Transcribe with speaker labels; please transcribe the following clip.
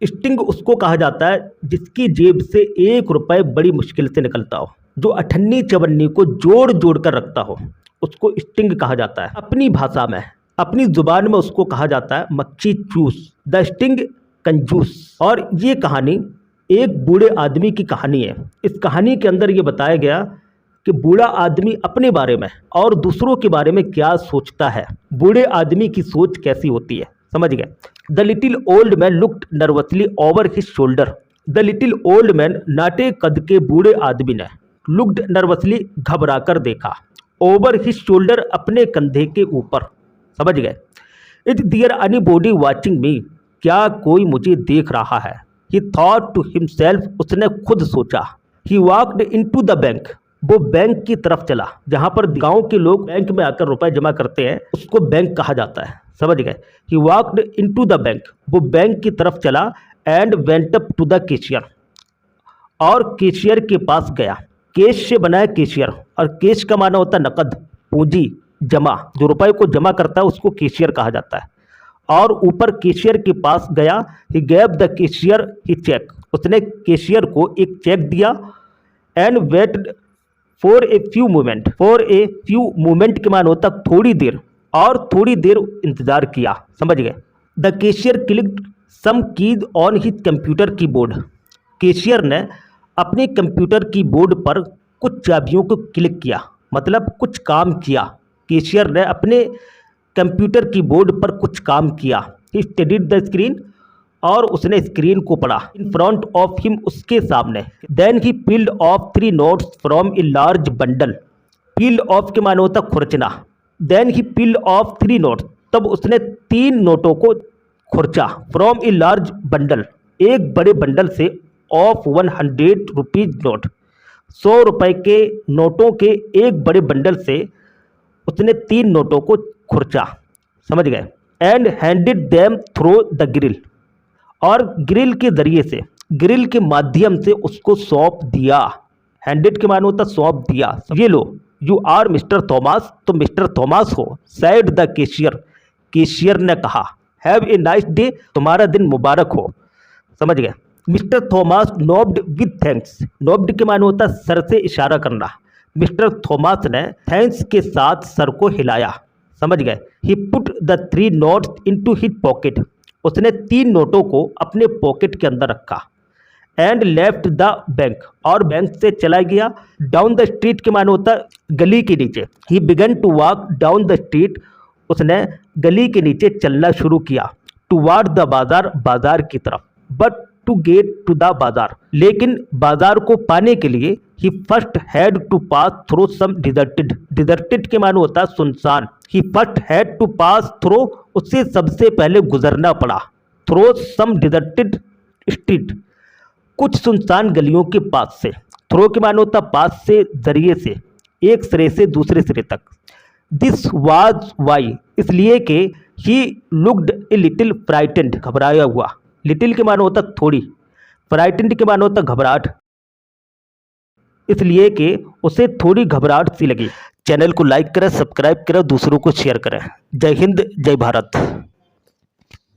Speaker 1: Sting उसको कहा जाता है जिसकी जेब से 1 रुपए बड़ी मुश्किल से निकलता हो, जो अठन्नी चवन्नी को जोड़ जोड़ कर रखता हो, उसको स्टिंग कहा जाता है। अपनी भाषा में, अपनी जुबान में उसको कहा जाता है मक्खी चूस, द स्टिंग कंजूस। और ये कहानी एक बूढ़े आदमी की कहानी है। इस कहानी के अंदर ये बताया गया कि बूढ़ा आदमी अपने बारे में और दूसरों के बारे में क्या सोचता है, बूढ़े आदमी की सोच कैसी होती है, समझ गए। The little old man looked nervously over his shoulder. The little old man, नाटे कद के बूढ़े आदमी ने, लुक्ड नर्वसली, घबरा कर देखा, ओवर हिज शोल्डर, अपने कंधे के ऊपर, समझ गए। Is there anybody watching me, क्या कोई मुझे देख रहा है। ही थॉट टू हिमसेल्फ, उसने खुद सोचा। ही वॉक्ड इनटू द बैंक, वो बैंक की तरफ चला। जहां पर गांव के लोग बैंक में आकर रुपए जमा करते हैं उसको बैंक कहा जाता है, समझ गए। He walked into the bank, वो बैंक की तरफ चला। And went up to the cashier, और कैशियर के पास गया। कैश से बना है कैशियर, और कैश का माना होता है नकद, पूंजी, जमा, जो रुपए को जमा करता है उसको कैशियर कहा जाता है। और ऊपर कैशियर के पास गया। He gave the cashier he cheque, उसने कैशियर को एक चेक दिया। And wait for a few moment, for a few moment के मान होता थोड़ी देर, और थोड़ी देर इंतजार किया, समझ गए। The cashier clicked some keys on his computer keyboard, cashier ने अपने कंप्यूटर कीबोर्ड पर कुछ चाबियों को क्लिक किया, मतलब कुछ काम किया। कैशियर ने अपने कंप्यूटर कीबोर्ड पर कुछ काम किया। ही स्टडीड द स्क्रीन, और उसने स्क्रीन को पढ़ा। इन फ्रंट ऑफ हिम, उसके सामने। Then he peeled off 3 notes from a large bundle, peeled off के माने होता खुरचना। Then he peeled off 3 notes, तब उसने 3 नोटों को खुरचा। फ्रॉम ए लार्ज बंडल, एक बड़े बंडल से। ऑफ 100 रुपीज नोट, 100 रुपए के नोटों के एक बड़े बंडल से उसने 3 नोटों को खुरचा, समझ गए। And handed them through the grill, और ग्रिल के जरिए से, ग्रिल के माध्यम से उसको सौंप दिया। हैंडेड के माने होता सौंप दिया। ये लो, यू आर मिस्टर थॉमस, तो मिस्टर थॉमस हो। सैड द कैशियर, कैशियर ने कहा। हैव ए नाइस डे, तुम्हारा दिन मुबारक हो, समझ गए। मिस्टर थॉमस नोब्ड विद थैंक्स, नोब्ड के माने होता सर से इशारा करना। मिस्टर थॉमस ने थैंक्स के साथ सर को हिलाया, समझ गए। He put the 3 notes into his pocket, उसने 3 नोटों को अपने पॉकेट के अंदर रखा। एंड लेफ्ट द बैंक, और बैंक से चला गया। डाउन द स्ट्रीट के माने होता गली के नीचे। He began to walk down the street, उसने गली के नीचे चलना शुरू किया। टुवार्ड द बाजार, बाजार की तरफ। But to get to the bazaar, लेकिन बाजार को पाने के लिए he first had to pass through some deserted, deserted के माने होता सुनसान। He first had to pass through, उससे सबसे पहले गुजरना पड़ा। थ्रू सम डिजर्टेड स्ट्रीट, कुछ सुनसान गलियों के पास से। थ्रो के माने होता पास से, जरिए से, एक सिरे से दूसरे सिरे तक। दिस वाज वाई, इसलिए कि he looked a little frightened, घबराया हुआ। लिटिल के माने होता थोड़ी, फ्राइटेंड के माने होता घबराहट, इसलिए कि उसे थोड़ी घबराहट सी लगी। चैनल को लाइक करें, सब्सक्राइब करें, दूसरों को शेयर करें। जय हिंद, जय भारत।